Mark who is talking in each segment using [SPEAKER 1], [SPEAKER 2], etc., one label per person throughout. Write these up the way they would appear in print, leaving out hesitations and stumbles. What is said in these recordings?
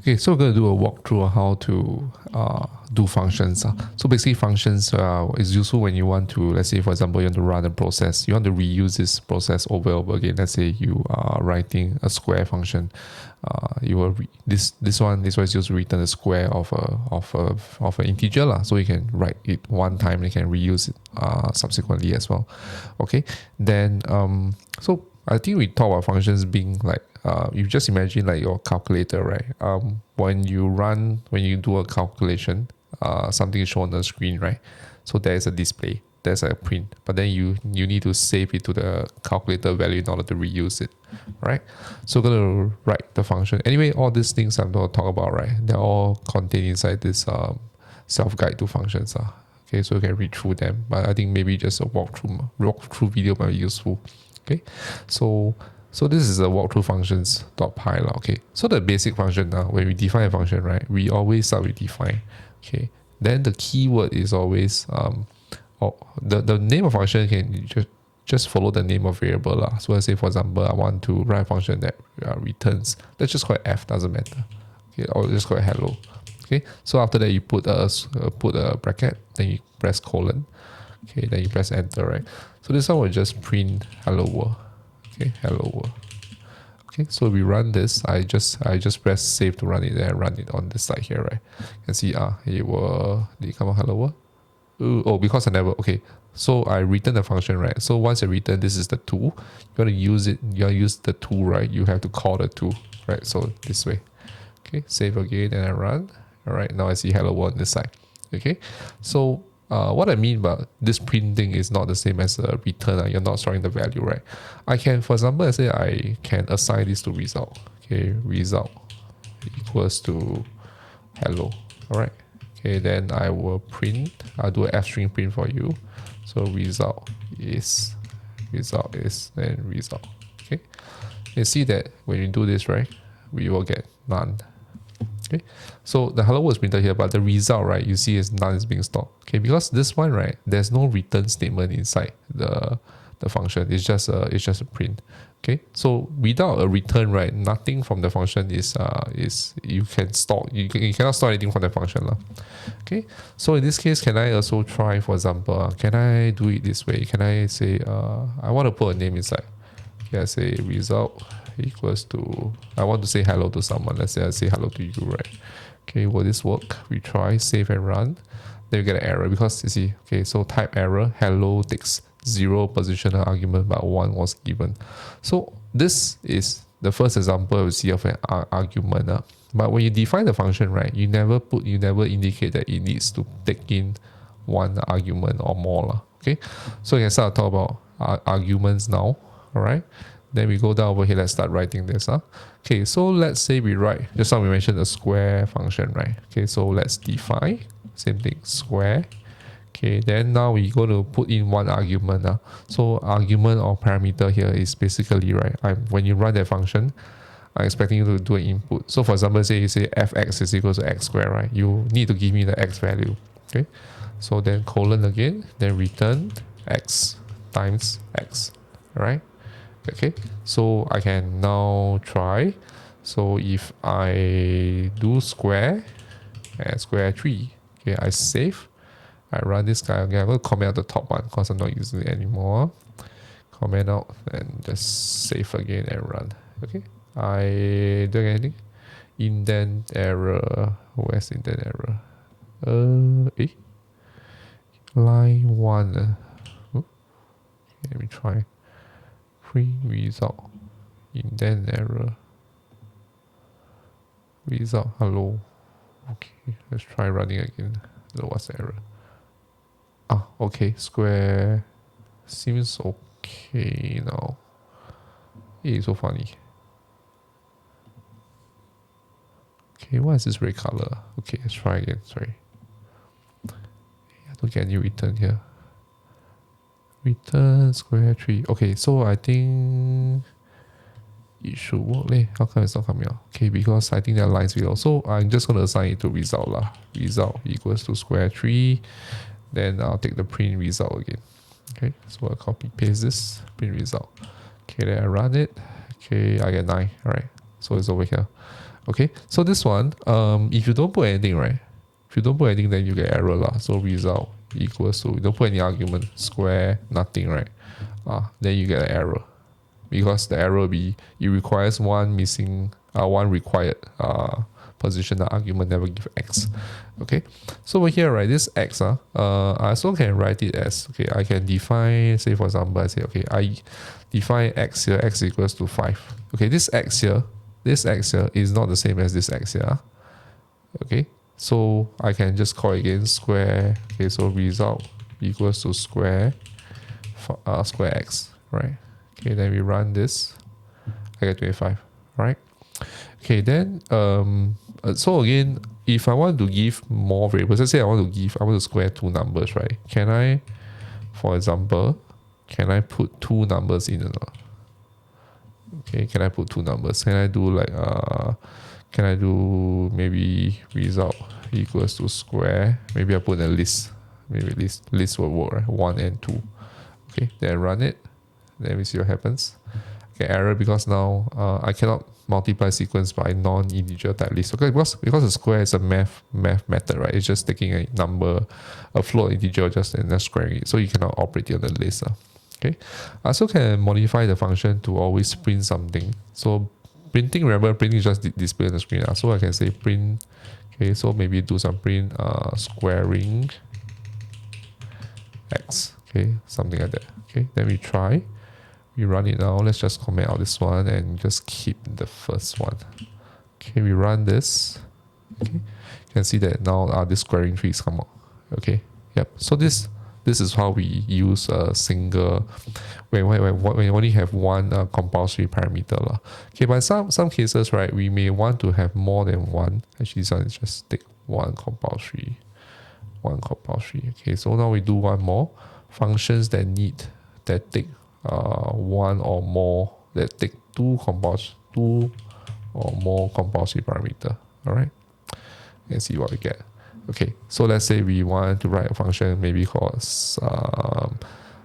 [SPEAKER 1] Okay, so we're going to do a walkthrough on how to do functions. So basically functions is useful when you want to, let's say for example, you want to run a process. You want to reuse this process over and over again. Let's say you are writing a square function. You will this one is used to return the square of an integer lah. So you can write it one time, you can reuse it subsequently as well. Okay, then so I think we talk about functions being like you just imagine like your calculator, right? When you do a calculation, something is shown on the screen, right? So there is a display, there's a print, but then you need to save it to the calculator value in order to reuse it, right? So we're going to write the function. Anyway, all these things I'm going to talk about, right? They're all contained inside this self-guide to functions. Okay, so you can read through them, but I think maybe just a walkthrough video might be useful. Okay, so this is a walkthrough functions.py. Okay, so the basic function now, when we define a function, right, we always start with define. Okay, then the keyword is always the name of function can just follow the name of variable lah. So let's say for example I want to write a function that returns, let's just call it f, doesn't matter. Okay, or just call it hello. Okay, so after that you put a bracket, then you press colon. Okay, then you press enter, right? So this one will just print hello world. Okay, hello world. Okay, so we run this. I just press save to run it, and run it on this side here, right? You can see it will come out hello world. Oh, because I never, okay, so I return the function, right? So once I return, this is the tool. You want to use it, you want to use the tool, right? You have to call the tool, right? So this way. Okay, save again and I run. All right, now I see hello world on this side. Okay, so what I mean by this printing is not the same as a return. You're not storing the value, right? I can, for example, let's say I can assign this to result. Okay, result equals to hello. All right. Okay, then I will print. I'll do an f string print for you. So result is then result. Okay, you see that when you do this, right, we will get none. Okay, so the hello world is printed here, but the result, right, you see is none is being stored. Okay, because this one, right, there's no return statement inside the function. It's just a print. Okay, so without a return, right, nothing from the function is you can store. You cannot store anything from the function lah. Okay, so in this case, can I also try, for example, can I do it this way? Can I say I want to put a name inside? Okay, I say result equals to, I want to say hello to someone. Let's say I say hello to you, right? Okay, will this work? We try, save and run. Then we get an error because you see, okay, so type error, hello takes 0 positional argument, but 1 was given. So this is the first example we see of an argument. But when you define the function, right, you never indicate that it needs to take in 1 argument or more. Okay, so you can start to talk about arguments now. All right. Then we go down over here, let's start writing this. Okay, so let's say we write, just now we mentioned a square function, right? Okay, so let's define, same thing, square. Okay, then now we're going to put in 1 argument. So argument or parameter here is basically, right, when you run that function, I'm expecting you to do an input. So for example, say you say fx is equal to x squared, right? You need to give me the x value. Okay, so then colon again, then return x times x, all right? Okay, so I can now try. So if I do square and square 3, okay, I save, I run this guy again. I'm going to comment out the top one because I'm not using it anymore. Comment out and just save again and run. Okay, I don't get anything. Indent error. Where's indent error? Line 1. Okay, let me try. Print result, indent error, result hello. Okay, let's try running again. So what's the error? Okay, square seems okay now. It's so funny. Okay, what is this red color? Okay, let's try again. Sorry, I don't get any return here. Return square 3. Okay, so I think it should work. How come it's not coming out? Okay, because I think there are lines below. So I'm just going to assign it to result lah. Result equals to square 3. Then I'll take the print result again. Okay, so I'll copy paste this, print result. Okay, then I run it. Okay, I get 9. Alright, so it's over here. Okay, so this one, if you don't put anything, right? If you don't put anything, then you get error lah. So result equals to, you don't put any argument, square, nothing, right? Then you get an error. Because the error will be, it requires one missing, one required position, the argument never give x. Okay, so over here, right, this x, I also can write it as, okay, I can define, say for example, I say, okay, I define x here, x equals to 5. Okay, this x here is not the same as this x here. Okay, so I can just call it again square. Okay, so result equals to square x, right? Okay, then we run this, I get 25, right? Okay, then so again, if I want to give more variables, let's say I want to square two numbers, right? Can I, for example, can I put two numbers in or not? Okay, can I put two numbers? Can I do like can I do maybe result equals to square? Maybe I put a list. Maybe list will work, right? 1 and 2. Okay, then run it. Then we see what happens. Okay, error because now I cannot multiply sequence by non-integer type list. Okay, because the square is a math method, right? It's just taking a number, a float integer, and just squaring it. So you cannot operate it on the list. Okay, I also can modify the function to always print something. So printing, remember, printing is just display on the screen. So I can say print. Okay, so maybe do some print squaring x. Okay, something like that. Okay, then we try. We run it now. Let's just comment out this one and just keep the first one. Okay, we run this. Okay, you can see that now this squaring trees come out. Okay, yep. So this is how we use a single when we only have one compulsory parameter lah. Okay, but in some cases, right, we may want to have more than one. Actually, this one is just take one compulsory. Okay, so now we do one more functions that take one or more, that take two or more compulsory parameter. All right, and see what we get. Okay, so let's say we want to write a function maybe called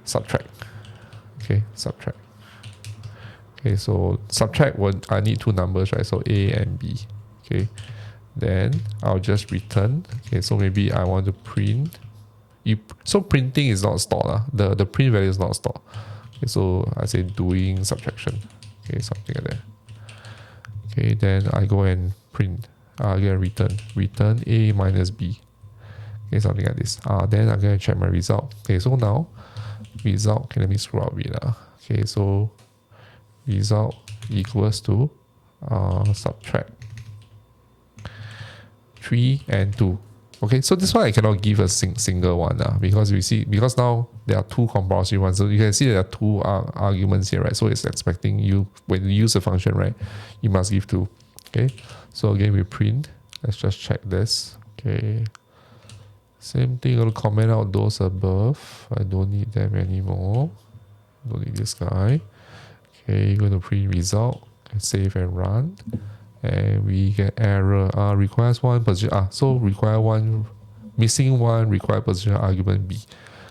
[SPEAKER 1] subtract. Okay, subtract. Okay, so subtract I need two numbers, right? So a and b. Okay, then I'll just return. Okay, so maybe I want to print. So printing is not stored. The print value is not stored. Okay, so I say doing subtraction. Okay, something like that. Okay, then I go and print. Again, return a minus b. Okay, something like this. Then I'm going to check my result. Okay, so now result. Okay, let me scroll up a bit. Okay, so result equals to subtract 3 and 2. Okay, so this one I cannot give a single one because now there are two compulsory ones. So you can see there are two arguments here, right? So it's expecting you, when you use a function, right, you must give two. Okay, so again we print. Let's just check this. Okay, same thing. I'll comment out those above. I don't need them anymore. Don't need this guy. Okay, you're going to print result. Save and run. And we get error. Requires one position. So require one, missing one, require position argument b.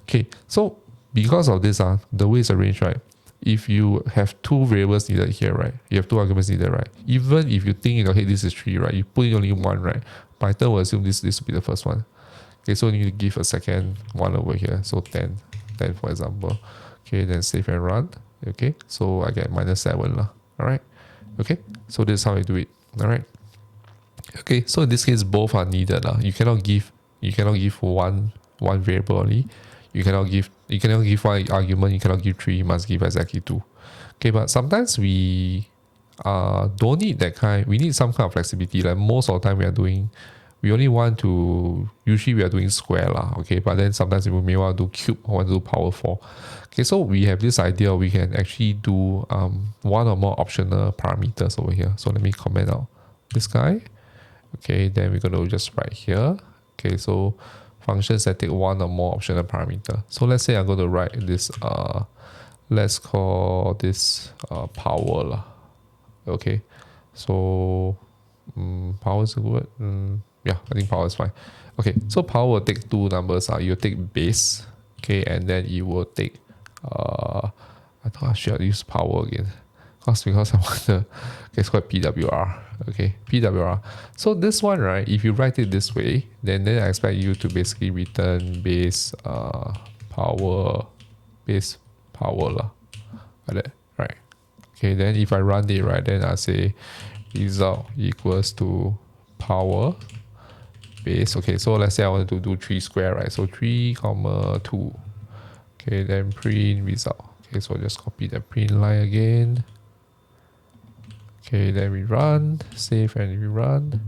[SPEAKER 1] Okay, so because of this, the way it's arranged, right? If you have two variables needed here, right? You have two arguments needed, right? Even if you think in your head this is 3, right? You put in only one, right? Python will assume this will be the first one. Okay, so you need to give a second one over here. So 10 for example. Okay, then save and run. Okay, so I get -7 lah. Alright. Okay, so this is how I do it. Alright. Okay, so in this case both are needed. You cannot give one variable only. You cannot give one argument, you cannot give 3, you must give exactly 2. Okay, but sometimes we don't need that kind. We need some kind of flexibility. Like most of the time we only want to, usually we are doing square lah, okay, but then sometimes we may want to do cube or want to do power 4. Okay, so we have this idea we can actually do one or more optional parameters over here. So let me comment out this guy. Okay, then we're going to just write here. Okay, so functions that take one or more optional parameter. So let's say I'm going to write this, let's call this power lah. Okay, so power is good. Yeah, I think power is fine. Okay, so power will take two numbers. You take base, okay, and then it will take I thought I should use power again. because I want the, it's called PWR. Okay, PWR. So this one, right, if you write it this way, then I expect you to basically return base power lah, like that, right? Okay, then if I run it, right, then I say result equals to power base. Okay, so let's say I want to do 3 square, right? So 3 comma 2. Okay, then print result. Okay, so just copy the print line again. Okay, then we run, save and we run.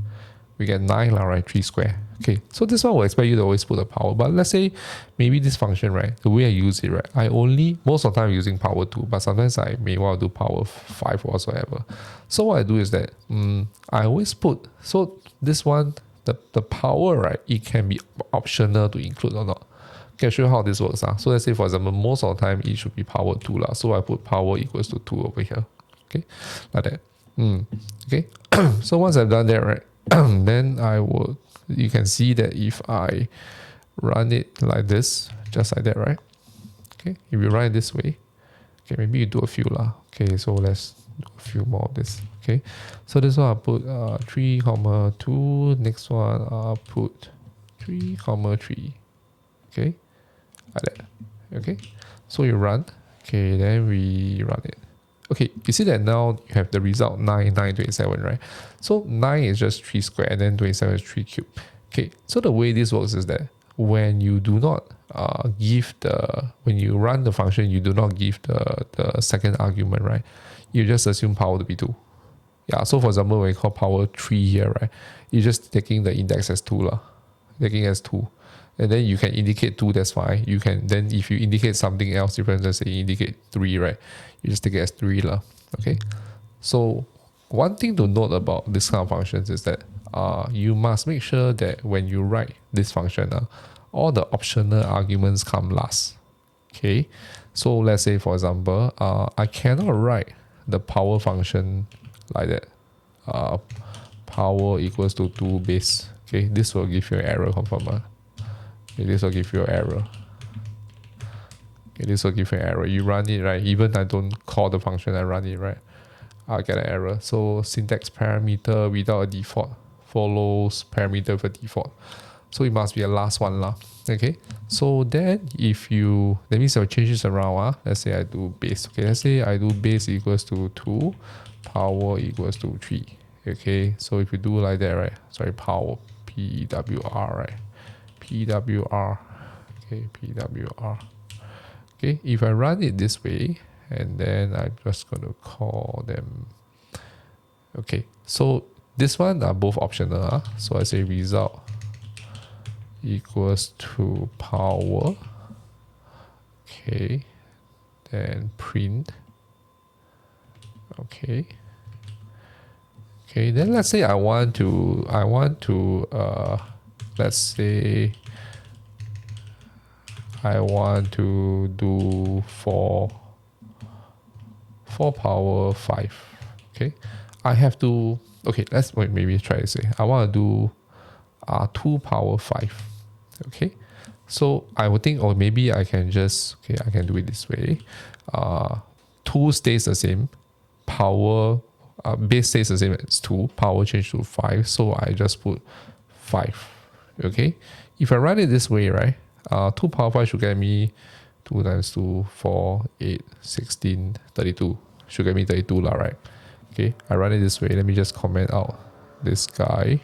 [SPEAKER 1] We get 9 lah, right? 3 square. Okay, so this one will expect you to always put a power. But let's say maybe this function, right? The way I use it, right? I only, most of the time I'm using power 2, but sometimes I may want to do power 5 or whatsoever. So what I do is that I always put, so this one, the power, right? It can be optional to include or not. Okay, I'll show you how this works. So let's say for example, most of the time it should be power 2 lah. So I put power equals to 2 over here. Okay, like that. Okay, so once I've done that, right, then I will, you can see that if I run it like this, just like that, right? Okay, if you run it this way, okay, maybe you do a few lah. Okay, so let's do a few more of this. Okay, so this one I'll put 3 comma 2. Next one I'll put 3 comma 3. Okay, like that. Okay, so you run. Okay, then we run it. Okay, you see that now you have the result 9, 9, 27, right? So 9 is just 3 square and then 27 is 3 cube. Okay, so the way this works is that when you do not when you run the function, you do not give the second argument, right? You just assume power to be 2. Yeah, so for example, when you call power 3 here, right? You're just taking the index as 2 lah. Taking as 2. And then you can indicate 2, that's fine. You can then, if you indicate something else different, let's say you indicate 3, right? You just take it as 3 lah. Okay. So one thing to note about this kind of functions is that you must make sure that when you write this function, all the optional arguments come last. Okay. So let's say for example, I cannot write the power function like that. Power equals to 2 base. Okay, this will give you an error confirm. Okay, this will give you an error. Okay, this will give you an error. You run it, right? Even I don't call the function, I run it, right? I'll get an error. So syntax parameter without a default follows parameter for default. So it must be a last one lah. Okay. So then if you, that means I'll change this around. Let's say I do base. Okay, let's say I do base equals to 2, power equals to 3. Okay, so if you do like that, right? Sorry, power PWR, right? PWR. Okay, PWR. Okay, if I run it this way, and then I'm just going to call them. Okay, so this one are both optional. So I say result equals to power. Okay, then print. Okay. Okay, then let's say I want to let's say I want to do 4 power 5. Okay, I have to, okay, let's wait, maybe try to say I want to do 2 power 5. Okay, so I would think, or maybe I can just, okay, I can do it this way. 2 stays the same, power base stays the same as 2, power change to 5, so I just put 5. Okay, if I run it this way, right, 2 power 5 should get me 2 times 2, 4, 8, 16, 32. Should get me 32 lah, right? Okay, I run it this way. Let me just comment out this guy.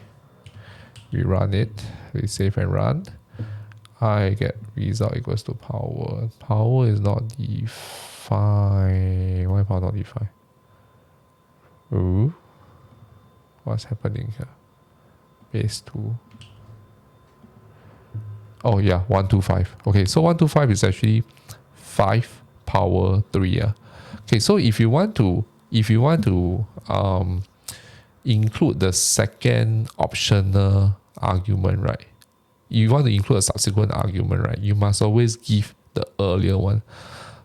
[SPEAKER 1] We run it. We save and run. I get result equals to power. Power is not defined. Why power not defined? Ooh, what's happening here? Base 2. Oh yeah, 125. Okay, so 125 is actually 5 power 3. Okay, so if you want to include the second optional argument, right? You want to include a subsequent argument, right? You must always give the earlier one.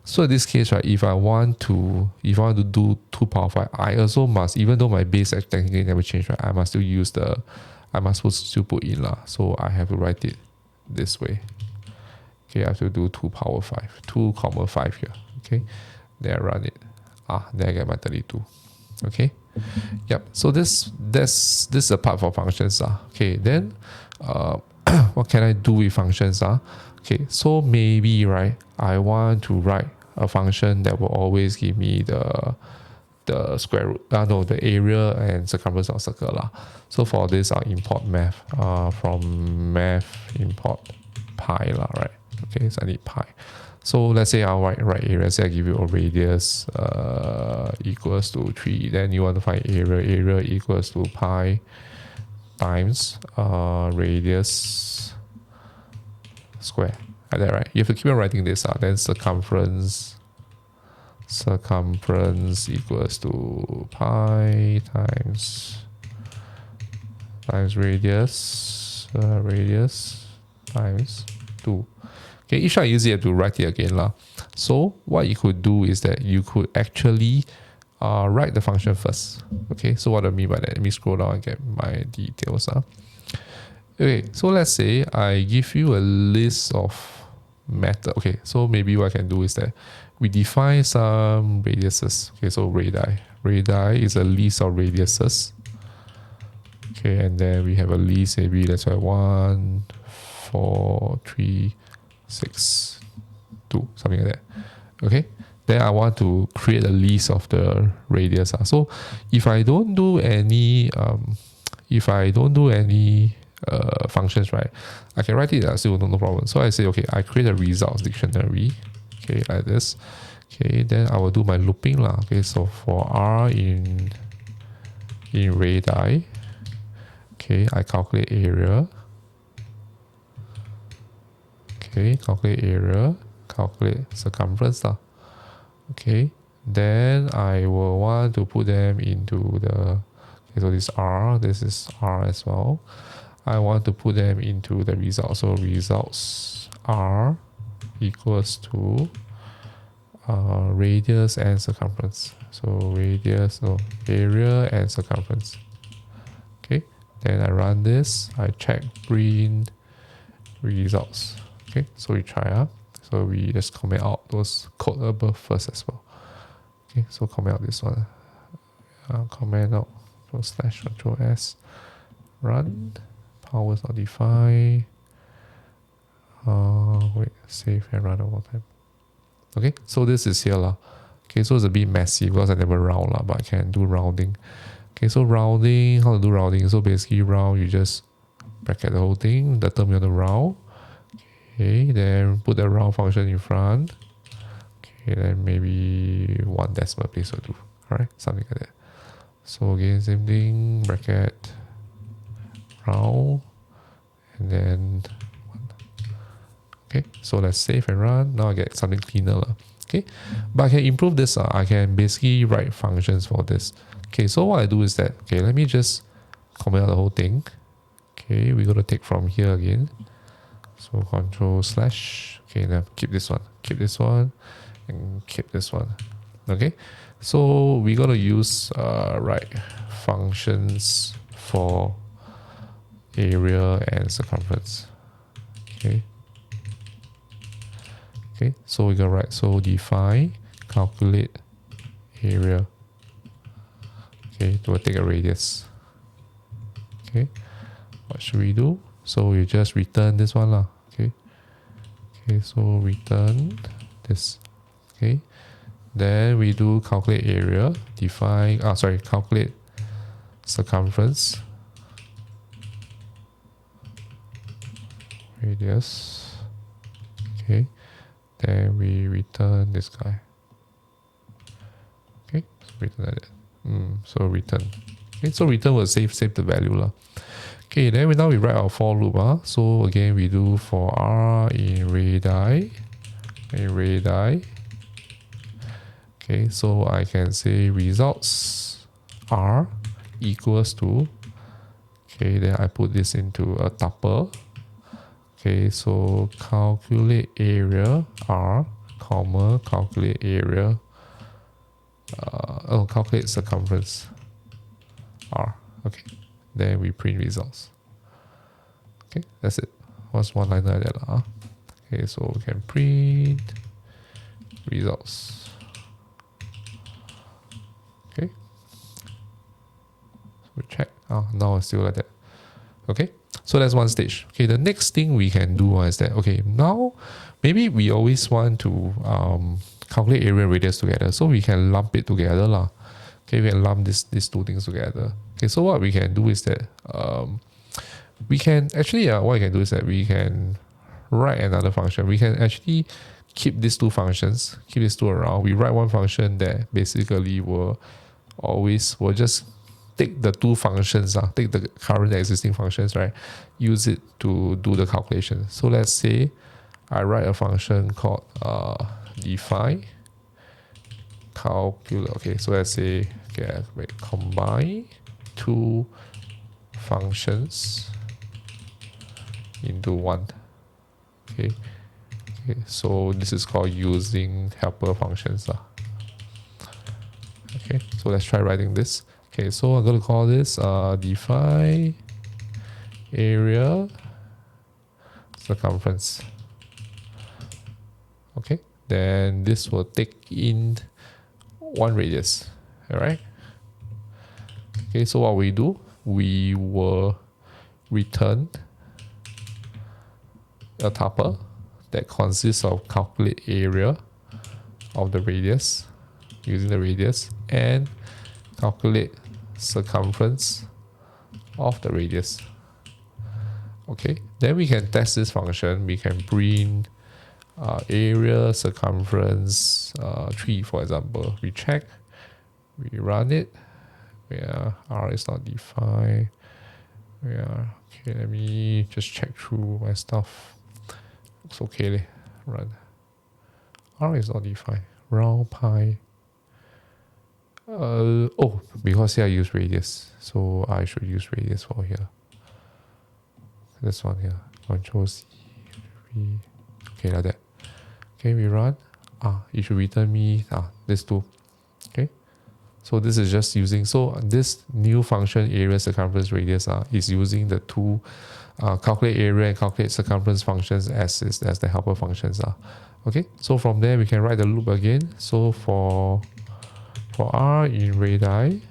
[SPEAKER 1] So in this case, right, if I want to do 2 power 5, I also must, even though my base technically never changed, right, I must still put in lah. So I have to write it this way. Okay, I have to do 2 power 5, 2 comma 5 here. Okay, then I run it. Then I get my 32. Okay. Yep. So this is a part for functions. Okay. Then what can I do with functions? Okay. So maybe, right, I want to write a function that will always give me the square root, no, the area and circumference of circle lah. So for this, I'll import math from math import pi lah, right? Okay, so I need pi. So let's say I'll write area. Say I give you a radius equals to 3. Then you want to find area. Area equals to pi times radius square. Like that, right? You have to keep on writing this. Then circumference equals to pi times radius times 2. Okay, each time you use it, you have to write it again lah. So what you could do is that you could actually write the function first. Okay, so what do I mean by that? Let me scroll down and get my details. Okay, so let's say I give you a list of method. Okay, so maybe what I can do is that we define some radiuses. Okay, so radii. Radii is a list of radiuses. Okay, and then we have a list, maybe let's say 1, 4, 3, 6, 2, something like that. Okay, then I want to create a list of the radius. So if I don't do any functions, right, I can write it still no problem. So I say, okay, I create a results dictionary. Okay, like this. Okay, then I will do my looping lah. Okay, so for r in radii, okay, I calculate area. Okay, calculate area, calculate circumference lah. Okay, then I will want to put them into the, okay, so this is R as well. I want to put them into the results. So results R equals to radius and circumference. So area and circumference. Okay, then I run this, I check print results. Okay, so we try. So we just comment out those code above first as well. Okay, so comment out this one. Comment out /Ctrl S, run. Power is not defined. Wait, save and run one more time. Okay, so this is here lah. Okay, so it's a bit messy because I never round lah, but I can do rounding. Okay, so rounding, how to do rounding? So basically round, you just bracket the whole thing, the term you want to round. Okay, then put the round function in front. Okay, then maybe 1 decimal place will do. Alright, something like that. So again, same thing, bracket, round, and then 1. Okay, so let's save and run. Now I get something cleaner. Okay, but I can improve this. I can basically write functions for this. Okay, so what I do is that, okay, let me just comment out the whole thing. Okay, we're going to take from here again. So Control /, okay, now keep this one, and keep this one. Okay, so we're going to use write functions for area and circumference. Okay, so we're going to write, so define calculate area. Okay, to take a radius. Okay, what should we do? So you just return this one lah. Okay, so return this. Okay, then we do calculate area, define, calculate circumference, radius. Okay, then we return this guy. Okay, so return that. So return. Okay, so return will save the value lah. Okay, then now we write our for loop. So again, we do for r in radii. Okay, so I can say results r equals to, okay, then I put this into a tuple. Okay, so calculate area r, comma, calculate area, calculate circumference r. Okay, then we print results. Okay, that's it. What's one liner like that? Okay, so we can print results. We check. Now it's still like that. Okay, so that's one stage. Okay, the next thing we can do is that, okay, now maybe we always want to calculate area and radius together, so we can lump it together lah. Okay, we can lump these two things together. Okay, so what we can do is that we can actually what we can do is that we can write another function. We can actually keep these two functions, keep these two around. We write one function that basically will just take the two functions, take the current existing functions, right? Use it to do the calculation. So let's say I write a function called define calculate. Okay, so let's say combine two functions into one. Okay, so this is called using helper functions. Okay, so let's try writing this. Okay, so I'm going to call this define area circumference. Okay, then this will take in one radius. All right. Okay, so what we do, we will return a tuple that consists of calculate area of the radius using the radius and calculate circumference of the radius. Okay, then we can test this function. We can print area circumference 3, for example. We check, we run it. R is not defined. Okay, let me just check through my stuff. Looks okay. Run. R is not defined. Round pi. Because here I use radius, so I should use radius for here. This one here. Control C. Okay, like that. Okay, we run. It should return me this two. Okay. So this is just using, so this new function area circumference radius is using the two calculate area and calculate circumference functions as the helper functions. Okay, so from there we can write the loop again. So for R in radii,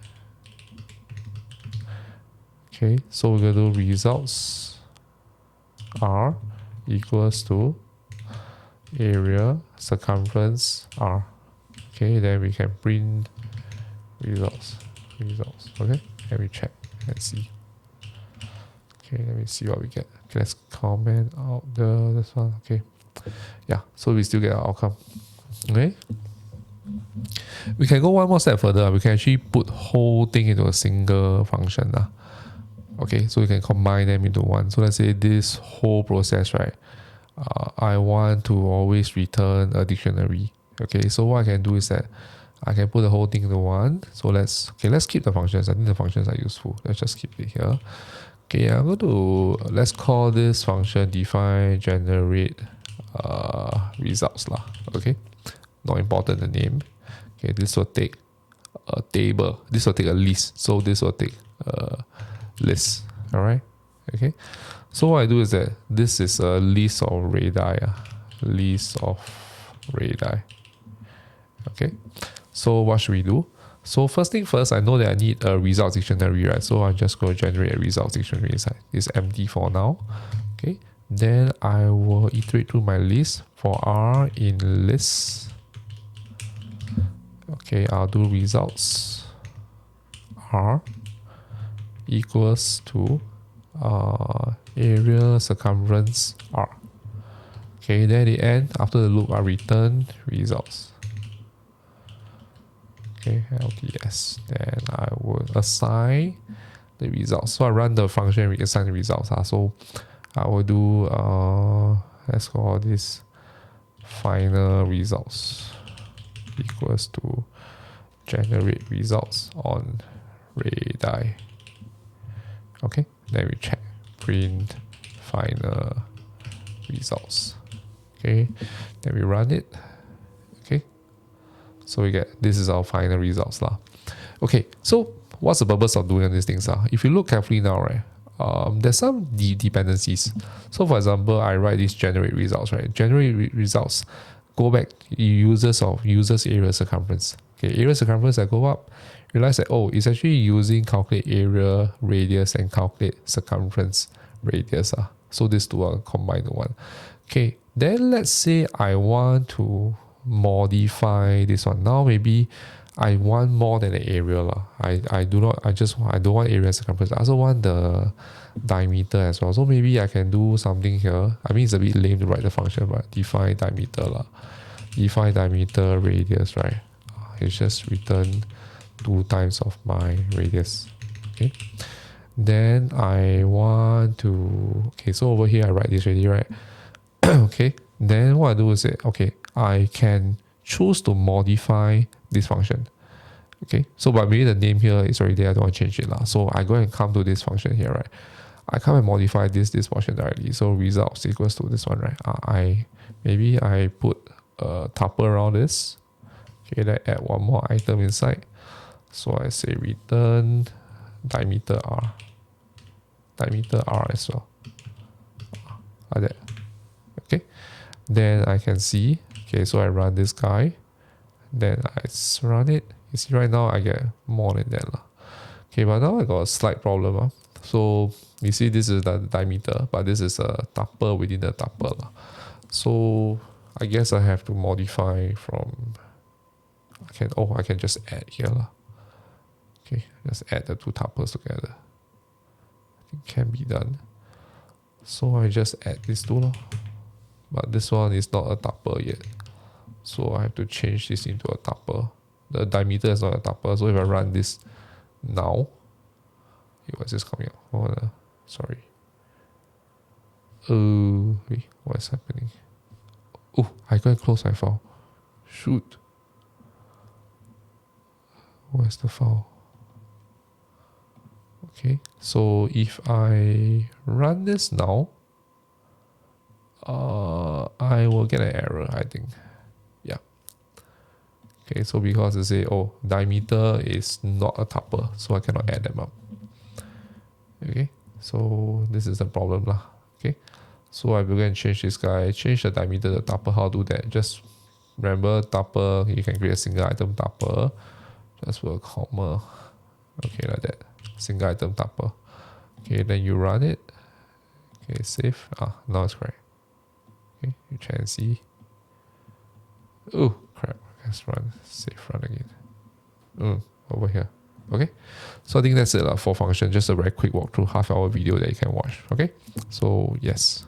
[SPEAKER 1] okay, so we're going to do results R equals to area circumference R. Okay, then we can print results. Okay, and we check and see. Okay, let me see what we get. Okay, let's comment out this one. Okay, yeah, so we still get our outcome. Okay, we can go one more step further. We can actually put whole thing into a single function. Okay, so we can combine them into one. So let's say this whole process, right? I want to always return a dictionary. Okay, so what I can do is that I can put the whole thing into one. So let's keep the functions. I think the functions are useful. Let's just keep it here. Okay, I'm going to, let's call this function define generate results lah. Okay, not important the name. Okay, this will take a table. This will take a list. So this will take a list. All right. Okay. So what I do is that this is a list of radii. List of radii. Okay. So what should we do? So first thing first, I know that I need a results dictionary, right? So I'm just going to generate a results dictionary inside. It's empty for now. Okay. Then I will iterate through my list for R in list. Okay, I'll do results R equals to area circumference R. Okay, then at the end, after the loop, I return results. Okay, LDS. Then I will assign the results. So I run the function, we assign the results. So I will do, let's call this final results equals to generate results on radii. Okay, then we check print final results. Okay, then we run it. Okay, so we get, this is our final results lah. Okay, so what's the purpose of doing these things? If you look carefully now, right, there's some dependencies. So for example, I write this generate results, right? Generate results, go back users area circumference. Okay, area circumference, I go up, realize that, oh, it's actually using calculate area radius and calculate circumference radius. So these two are combined in one. Okay, then let's say I want to modify this one. Now maybe I want more than the area. I don't want area and circumference. I also want the diameter as well. So maybe I can do something here. I mean, it's a bit lame to write the function, but define diameter. Define diameter radius, right? It's just return 2 times of my radius. Okay. Then I want to, okay, so over here I write this already, right? Okay. Then what I do is say, okay, I can choose to modify this function. Okay, so but maybe the name here is already there, I don't want to change it. So I go and come to this function here, right? I come and modify this function directly. So results equals to this one, right? Maybe I put a tuple around this. Okay, then add one more item inside. So I say return diameter R. Diameter R as well. Like that. Okay. Then I can see, okay, so I run this guy. Then I run it. You see right now I get more than that. Okay, but now I got a slight problem. So you see this is the diameter, but this is a tuple within the tuple. So I guess I have to modify from, I can just add here. Okay, just add the two tuples together. I think can be done. So I just add these two. But this one is not a tuple yet. So I have to change this into a tuple. The diameter is not a tuple. So if I run this now, what's this coming out? Oh, sorry. Wait, what is happening? Oh, I go and close my file. Shoot. Where's the file? Okay, so if I run this now, I will get an error, I think. Yeah. Okay, so because they say, oh, diameter is not a tuple, so I cannot add them up. Okay, so this is the problem lah. Okay, so I will go and change this guy, change the diameter to tuple. How to do that? Just remember tuple, you can create a single item tuple. Just put a comma. Okay, like that. Single item tuple. Okay, then you run it. Okay, save. Now it's correct. Okay, you try and see. Oh, crap. Let's run. Save, run again. Over here. Okay, so I think that's it for function. Just a very quick walkthrough, half-hour video that you can watch. Okay, so yes.